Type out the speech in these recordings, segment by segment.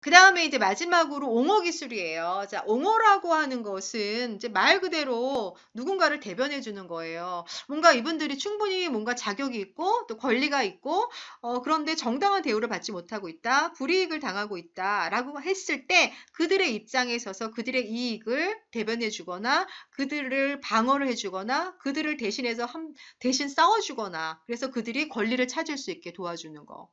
그 다음에 이제 마지막으로 옹호 기술이에요. 자, 옹호라고 하는 것은 이제 말 그대로 누군가를 대변해 주는 거예요. 뭔가 이분들이 충분히 뭔가 자격이 있고 또 권리가 있고 그런데 정당한 대우를 받지 못하고 있다. 불이익을 당하고 있다라고 했을 때 그들의 입장에 서서 그들의 이익을 대변해 주거나 그들을 방어를 해 주거나 그들을 대신해서 대신 싸워 주거나 그래서 그들이 권리를 찾을 수 있게 도와주는 거.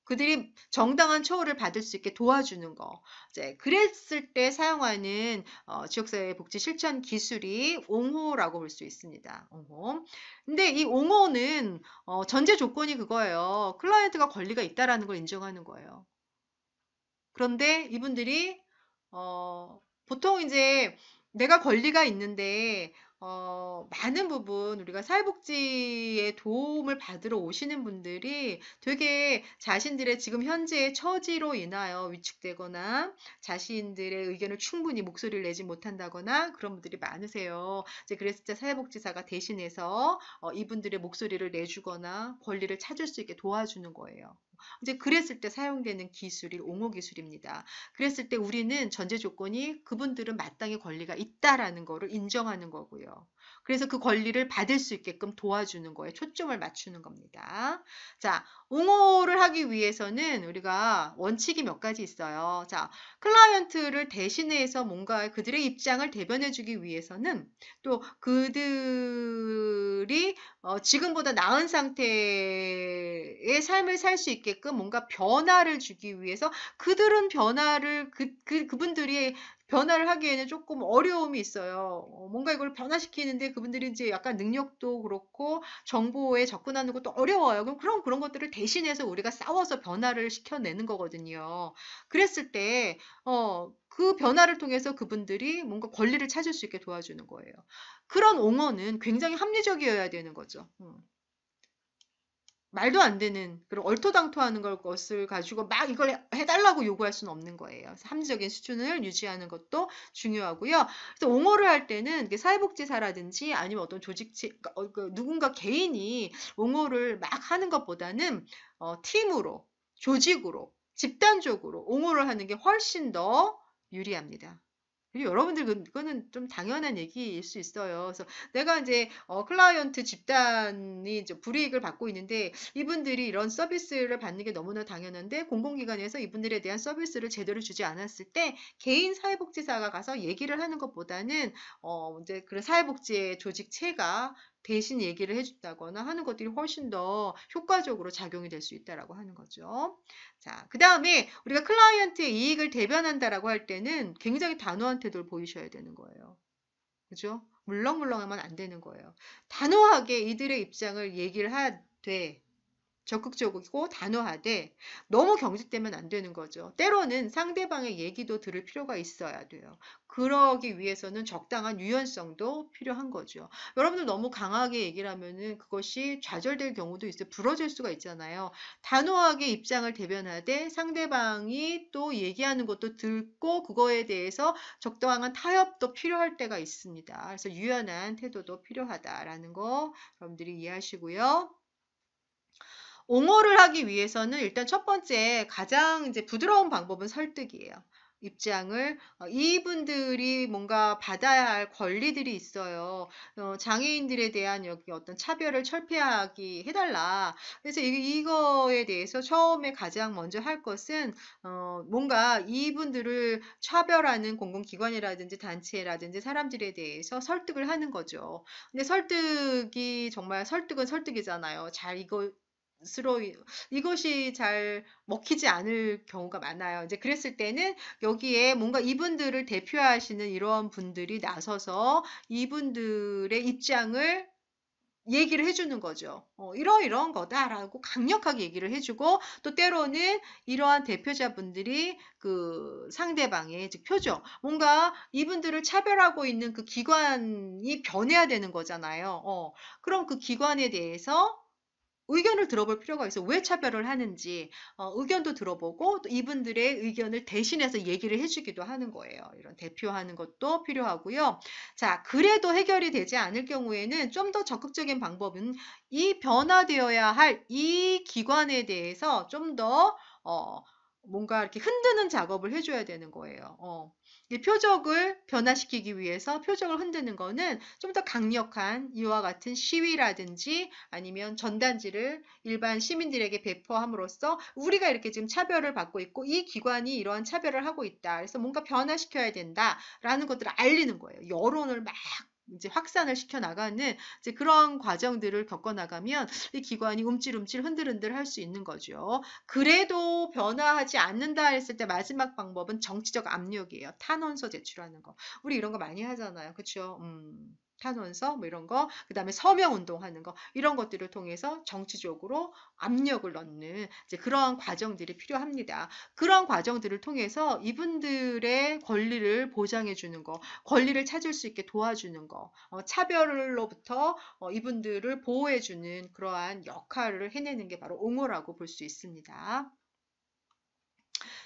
그들이 정당한 처우를 받을 수 있게 도와주는 거. 이제 그랬을 때 사용하는 지역사회 복지 실천 기술이 옹호라고 볼 수 있습니다. 옹호. 근데 이 옹호는 전제 조건이 그거예요. 클라이언트가 권리가 있다라는 걸 인정하는 거예요. 그런데 이분들이 보통 이제 내가 권리가 있는데 많은 부분 우리가 사회복지에 도움을 받으러 오시는 분들이 되게 자신들의 지금 현재의 처지로 인하여 위축되거나 자신들의 의견을 충분히 목소리를 내지 못한다거나 그런 분들이 많으세요. 이제 그래서 진짜 사회복지사가 대신해서 이분들의 목소리를 내주거나 권리를 찾을 수 있게 도와주는 거예요. 이제 그랬을 때 사용되는 기술이 옹호 기술입니다. 그랬을 때 우리는 전제 조건이 그분들은 마땅히 권리가 있다라는 거를 인정하는 거고요. 그래서 그 권리를 받을 수 있게끔 도와주는 거에 초점을 맞추는 겁니다. 자, 옹호를 하기 위해서는 우리가 원칙이 몇 가지 있어요. 자, 클라이언트를 대신해서 뭔가 그들의 입장을 대변해주기 위해서는 또 그들이 지금보다 나은 상태의 삶을 살 수 있게끔 뭔가 변화를 주기 위해서 그들은 변화를 그분들이 변화를 하기에는 조금 어려움이 있어요. 뭔가 이걸 변화시키는데 그분들이 이제 약간 능력도 그렇고 정보에 접근하는 것도 어려워요. 그럼 그런 것들을 대신해서 우리가 싸워서 변화를 시켜내는 거거든요. 그랬을 때, 그 변화를 통해서 그분들이 뭔가 권리를 찾을 수 있게 도와주는 거예요. 그런 옹호는 굉장히 합리적이어야 되는 거죠. 말도 안 되는 그런 얼토당토하는 것을 가지고 막 이걸 해달라고 요구할 수는 없는 거예요. 합리적인 수준을 유지하는 것도 중요하고요. 그래서 옹호를 할 때는 사회복지사라든지 아니면 어떤 조직체, 누군가 개인이 옹호를 막 하는 것보다는 팀으로, 조직으로, 집단적으로 옹호를 하는 게 훨씬 더 유리합니다. 그리고 여러분들 그거는 좀 당연한 얘기일 수 있어요. 그래서 내가 이제 클라이언트 집단이 이제 불이익을 받고 있는데 이분들이 이런 서비스를 받는 게 너무나 당연한데 공공기관에서 이분들에 대한 서비스를 제대로 주지 않았을 때 개인 사회복지사가 가서 얘기를 하는 것보다는 이제 그런 사회복지의 조직체가 대신 얘기를 해준다거나 하는 것들이 훨씬 더 효과적으로 작용이 될 수 있다라고 하는 거죠. 자, 그 다음에 우리가 클라이언트의 이익을 대변한다라고 할 때는 굉장히 단호한 태도를 보이셔야 되는 거예요. 그죠? 물렁물렁하면 안 되는 거예요. 단호하게 이들의 입장을 얘기를 하되 적극적이고 단호하되 너무 경직되면 안 되는 거죠. 때로는 상대방의 얘기도 들을 필요가 있어야 돼요. 그러기 위해서는 적당한 유연성도 필요한 거죠. 여러분들 너무 강하게 얘기를 하면은 그것이 좌절될 경우도 있어요. 부러질 수가 있잖아요. 단호하게 입장을 대변하되 상대방이 또 얘기하는 것도 듣고 그거에 대해서 적당한 타협도 필요할 때가 있습니다. 그래서 유연한 태도도 필요하다라는 거 여러분들이 이해하시고요. 옹호를 하기 위해서는 일단 첫 번째 가장 이제 부드러운 방법은 설득이에요. 입장을 이분들이 뭔가 받아야 할 권리들이 있어요. 장애인들에 대한 여기 어떤 차별을 철폐하기 해달라. 그래서 이거에 대해서 처음에 가장 먼저 할 것은 뭔가 이분들을 차별하는 공공기관이라든지 단체라든지 사람들에 대해서 설득을 하는 거죠. 근데 설득이 정말 설득은 설득이잖아요. 잘 이것이 잘 먹히지 않을 경우가 많아요. 이제 그랬을 때는 여기에 뭔가 이분들을 대표하시는 이러한 분들이 나서서 이분들의 입장을 얘기를 해주는 거죠. 이러이러한 거다라고 강력하게 얘기를 해주고 또 때로는 이러한 대표자분들이 그 상대방의 즉 표죠. 뭔가 이분들을 차별하고 있는 그 기관이 변해야 되는 거잖아요. 그럼 그 기관에 대해서 의견을 들어볼 필요가 있어. 왜 차별을 하는지 의견도 들어보고 또 이분들의 의견을 대신해서 얘기를 해주기도 하는 거예요. 이런 대표하는 것도 필요하고요. 자, 그래도 해결이 되지 않을 경우에는 좀 더 적극적인 방법은 이 변화되어야 할 이 기관에 대해서 좀더 뭔가 이렇게 흔드는 작업을 해줘야 되는 거예요. 이 표적을 변화시키기 위해서 표적을 흔드는 거는 좀 더 강력한 이와 같은 시위라든지 아니면 전단지를 일반 시민들에게 배포함으로써 우리가 이렇게 지금 차별을 받고 있고 이 기관이 이러한 차별을 하고 있다. 그래서 뭔가 변화시켜야 된다라는 것들을 알리는 거예요. 여론을 막 이제 확산을 시켜 나가는 이제 그런 과정들을 겪어 나가면 이 기관이 움찔움찔 흔들흔들 할 수 있는 거죠. 그래도 변화하지 않는다 했을 때 마지막 방법은 정치적 압력이에요. 탄원서 제출하는 거. 우리 이런 거 많이 하잖아요. 그렇죠? 탄원서 뭐 이런 거, 그다음에 서명 운동하는 거 이런 것들을 통해서 정치적으로 압력을 넣는 이제 그러한 과정들이 필요합니다. 그런 과정들을 통해서 이분들의 권리를 보장해 주는 거, 권리를 찾을 수 있게 도와주는 거, 차별로부터 이분들을 보호해 주는 그러한 역할을 해내는 게 바로 옹호라고 볼 수 있습니다.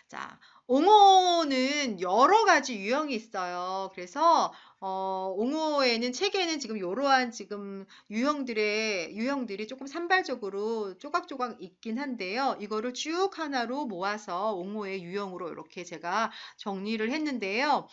자, 옹호는 여러 가지 유형이 있어요. 그래서 옹호에는 책에는 지금 이러한 지금 유형들이 조금 산발적으로 조각조각 있긴 한데요. 이거를 쭉 하나로 모아서 옹호의 유형으로 이렇게 제가 정리를 했는데요.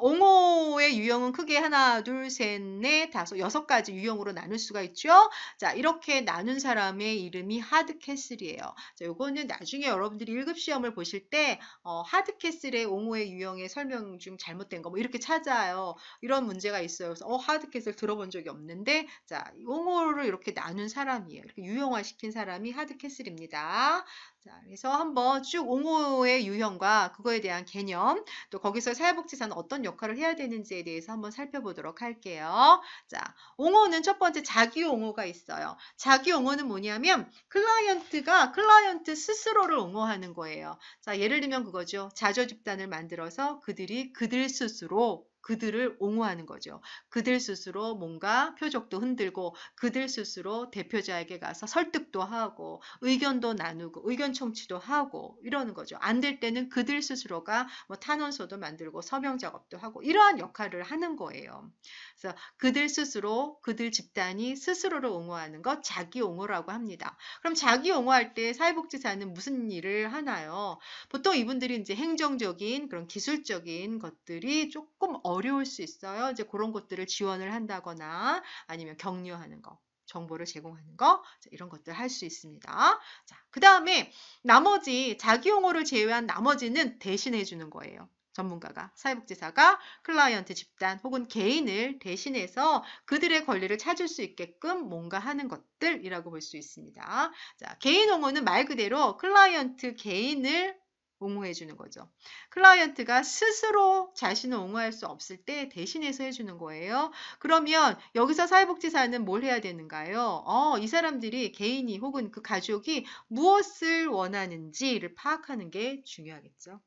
옹호의 유형은 크게 하나, 둘, 셋, 넷, 다섯, 6가지 유형으로 나눌 수가 있죠. 자, 이렇게 나눈 사람의 이름이 하드캐슬이에요. 자, 요거는 나중에 여러분들이 1급 시험을 보실 때 하드캐슬의 옹호의 유형의 설명 중 잘못된 거 뭐 이렇게 찾아요. 이런 문제가 있어요. 그래서 하드캐슬 들어본 적이 없는데 자, 옹호를 이렇게 나눈 사람이에요. 이렇게 유형화시킨 사람이 하드캐슬입니다. 자, 그래서 한번 쭉 옹호의 유형과 그거에 대한 개념, 또 거기서 사회복지사는 어떤 역할을 해야 되는지에 대해서 한번 살펴보도록 할게요. 자, 옹호는 첫 번째 자기 옹호가 있어요. 자기 옹호는 뭐냐면 클라이언트가 클라이언트 스스로를 옹호하는 거예요. 자, 예를 들면 그거죠. 자조 집단을 만들어서 그들이 그들 스스로 그들을 옹호하는 거죠. 그들 스스로 뭔가 표적도 흔들고 그들 스스로 대표자에게 가서 설득도 하고 의견도 나누고 의견 청취도 하고 이러는 거죠. 안 될 때는 그들 스스로가 뭐 탄원서도 만들고 서명 작업도 하고 이러한 역할을 하는 거예요. 그래서 그들 스스로 그들 집단이 스스로를 옹호하는 것 자기 옹호라고 합니다. 그럼 자기 옹호할 때 사회복지사는 무슨 일을 하나요? 보통 이분들이 이제 행정적인 그런 기술적인 것들이 조금 어려울 수 있어요. 이제 그런 것들을 지원을 한다거나 아니면 격려하는 거. 정보를 제공하는 거, 이런 것들 할 수 있습니다. 자, 그 다음에 나머지 자기 옹호를 제외한 나머지는 대신해 주는 거예요. 전문가가, 사회복지사가 클라이언트 집단 혹은 개인을 대신해서 그들의 권리를 찾을 수 있게끔 뭔가 하는 것들이라고 볼 수 있습니다. 자, 개인 옹호는 말 그대로 클라이언트 개인을 옹호해 주는 거죠. 클라이언트가 스스로 자신을 옹호할 수 없을 때 대신해서 해주는 거예요. 그러면 여기서 사회복지사는 뭘 해야 되는가요? 이 사람들이 개인이 혹은 그 가족이 무엇을 원하는지를 파악하는 게 중요하겠죠.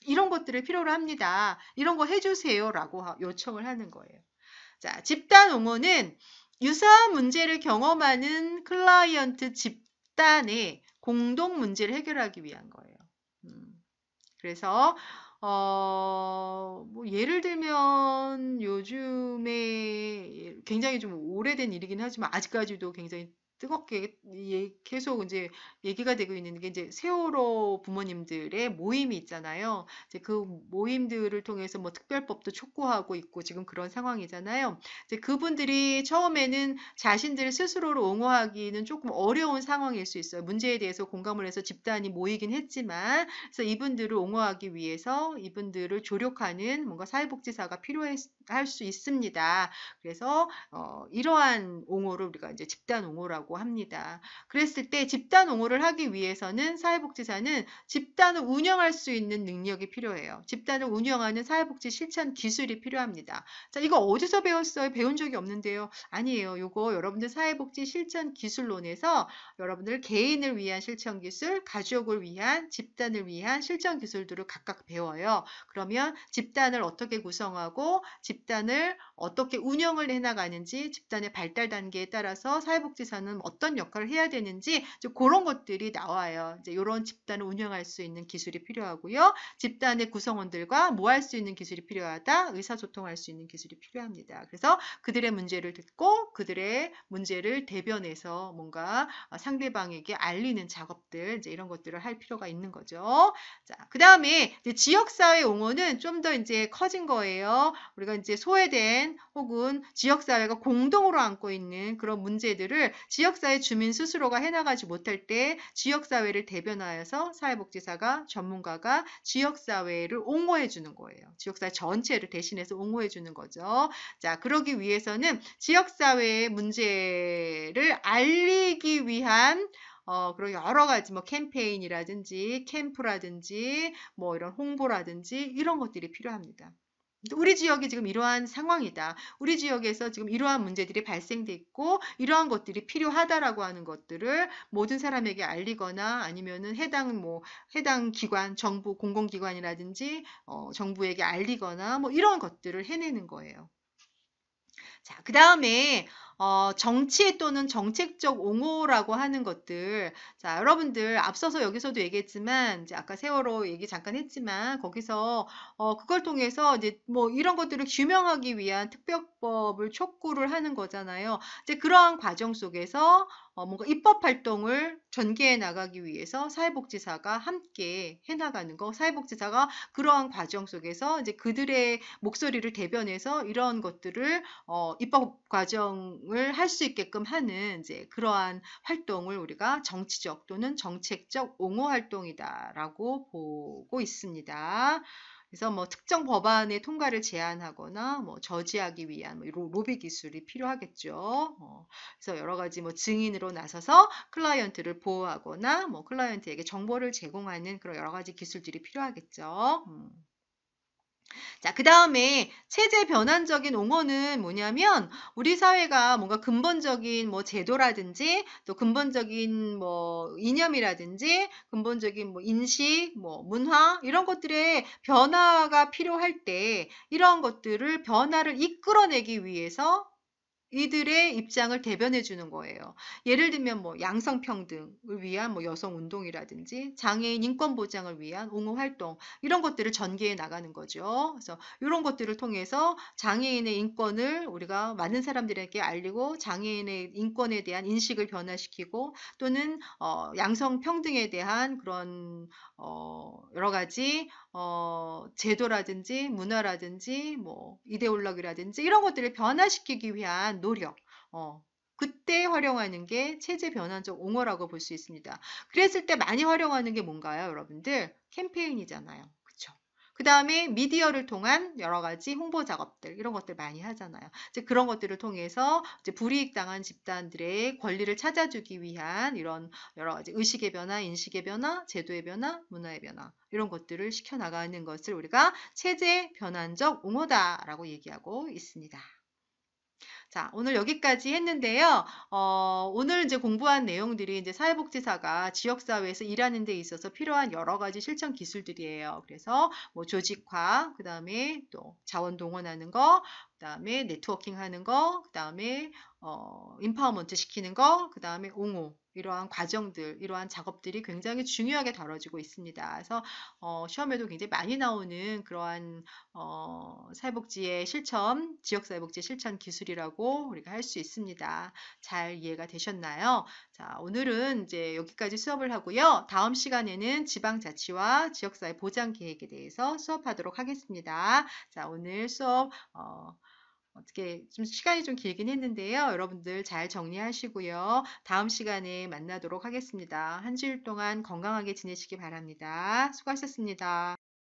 이런 것들을 필요로 합니다. 이런 거 해주세요라고 요청을 하는 거예요. 자, 집단 옹호는 유사한 문제를 경험하는 클라이언트 집단의 공동 문제를 해결하기 위한 거예요. 그래서 뭐 예를 들면 요즘에 굉장히 좀 오래된 일이긴 하지만 아직까지도 굉장히 뜨겁게 계속 이제 얘기가 되고 있는 게 이제 세월호 부모님들의 모임이 있잖아요. 이제 그 모임들을 통해서 뭐 특별법도 촉구하고 있고 지금 그런 상황이잖아요. 이제 그분들이 처음에는 자신들 스스로를 옹호하기는 조금 어려운 상황일 수 있어요. 문제에 대해서 공감을 해서 집단이 모이긴 했지만, 그래서 이분들을 옹호하기 위해서 이분들을 조력하는 뭔가 사회복지사가 필요할 수 있습니다. 그래서 이러한 옹호를 우리가 이제 집단 옹호라고 합니다. 그랬을 때 집단 옹호를 하기 위해서는 사회복지사는 집단을 운영할 수 있는 능력이 필요해요. 집단을 운영하는 사회복지 실천 기술이 필요합니다. 자, 이거 어디서 배웠어요? 배운 적이 없는데요. 아니에요. 요거 여러분들 사회복지 실천 기술론에서 여러분들 개인을 위한 실천 기술, 가족을 위한, 집단을 위한 실천 기술들을 각각 배워요. 그러면 집단을 어떻게 구성하고 집단을 어떻게 운영을 해나가는지 집단의 발달 단계에 따라서 사회복지사는 집단에서는 어떤 역할을 해야 되는지 이제 그런 것들이 나와요. 이제 이런 집단을 운영할 수 있는 기술이 필요하고요. 집단의 구성원들과 뭐 할 수 있는 기술이 필요하다. 의사소통할 수 있는 기술이 필요합니다. 그래서 그들의 문제를 듣고 그들의 문제를 대변해서 뭔가 상대방에게 알리는 작업들, 이제 이런 것들을 할 필요가 있는 거죠. 자, 그 다음에 지역사회 옹호는 좀 더 이제 커진 거예요. 우리가 이제 소외된 혹은 지역사회가 공동으로 안고 있는 그런 문제들을 지역사회 주민 스스로가 해나가지 못할 때 지역사회를 대변하여서 사회복지사가, 전문가가 지역사회를 옹호해 주는 거예요. 지역사회 전체를 대신해서 옹호해 주는 거죠. 자, 그러기 위해서는 지역사회의 문제를 알리기 위한 그리고 여러 가지 뭐 캠페인이라든지 캠프라든지 뭐 이런 홍보라든지 이런 것들이 필요합니다. 우리 지역이 지금 이러한 상황이다. 우리 지역에서 지금 이러한 문제들이 발생돼 있고 이러한 것들이 필요하다라고 하는 것들을 모든 사람에게 알리거나 아니면은 해당 기관, 정부 공공기관이라든지 정부에게 알리거나 뭐 이런 것들을 해내는 거예요. 자, 그 다음에 정치 또는 정책적 옹호라고 하는 것들. 자, 여러분들 앞서서 여기서도 얘기했지만 이제 아까 세월호 얘기 잠깐 했지만 거기서 그걸 통해서 이제 뭐 이런 것들을 규명하기 위한 특별법을 촉구를 하는 거잖아요. 이제 그러한 과정 속에서 뭔가 입법 활동을 전개해 나가기 위해서 사회복지사가 함께 해나가는 거, 사회복지사가 그러한 과정 속에서 이제 그들의 목소리를 대변해서 이런 것들을 입법 과정을 할 수 있게끔 하는 이제 그러한 활동을 우리가 정치적 또는 정책적 옹호 활동이다라고 보고 있습니다. 그래서 뭐 특정 법안의 통과를 제한하거나 뭐 저지하기 위한 뭐 로비 기술이 필요하겠죠. 그래서 여러 가지 뭐 증인으로 나서서 클라이언트를 보호하거나 뭐 클라이언트에게 정보를 제공하는 그런 여러 가지 기술들이 필요하겠죠. 자, 그 다음에 체제 변환적인 옹호는 뭐냐면 우리 사회가 뭔가 근본적인 뭐 제도라든지 또 근본적인 뭐 이념이라든지 근본적인 뭐 인식, 뭐 문화 이런 것들의 변화가 필요할 때 이런 것들을 변화를 이끌어내기 위해서 이들의 입장을 대변해 주는 거예요. 예를 들면 뭐 양성평등을 위한 뭐 여성운동이라든지 장애인 인권 보장을 위한 옹호 활동 이런 것들을 전개해 나가는 거죠. 그래서 이런 것들을 통해서 장애인의 인권을 우리가 많은 사람들에게 알리고 장애인의 인권에 대한 인식을 변화시키고 또는 양성평등에 대한 그런 여러 가지 제도라든지 문화라든지 뭐 이데올로기라든지 이런 것들을 변화시키기 위한 노력. 그때 활용하는 게 체제 변환적 옹호라고 볼 수 있습니다. 그랬을 때 많이 활용하는 게 뭔가요, 여러분들? 캠페인이잖아요. 그쵸? 그 다음에 미디어를 통한 여러 가지 홍보 작업들, 이런 것들 많이 하잖아요. 이제 그런 것들을 통해서 이제 불이익 당한 집단들의 권리를 찾아주기 위한 이런 여러 가지 의식의 변화, 인식의 변화, 제도의 변화, 문화의 변화, 이런 것들을 시켜나가는 것을 우리가 체제 변환적 옹호다라고 얘기하고 있습니다. 자, 오늘 여기까지 했는데요. 오늘 이제 공부한 내용들이 이제 사회복지사가 지역사회에서 일하는 데 있어서 필요한 여러 가지 실천 기술들이에요. 그래서 뭐 조직화, 그 다음에 또 자원 동원하는 거, 그 다음에 네트워킹 하는 거, 그 다음에 인파워먼트 시키는 거, 그 다음에 옹호. 이러한 과정들, 이러한 작업들이 굉장히 중요하게 다뤄지고 있습니다. 그래서 시험에도 굉장히 많이 나오는 그러한 사회복지의 실천, 지역사회복지 실천 기술이라고 우리가 할 수 있습니다. 잘 이해가 되셨나요? 자, 오늘은 이제 여기까지 수업을 하고요. 다음 시간에는 지방자치와 지역사회 보장 계획에 대해서 수업하도록 하겠습니다. 자, 오늘 수업 어떻게 좀 시간이 좀 길긴 했는데요. 여러분들 잘 정리하시고요. 다음 시간에 만나도록 하겠습니다. 한 주일 동안 건강하게 지내시기 바랍니다. 수고하셨습니다.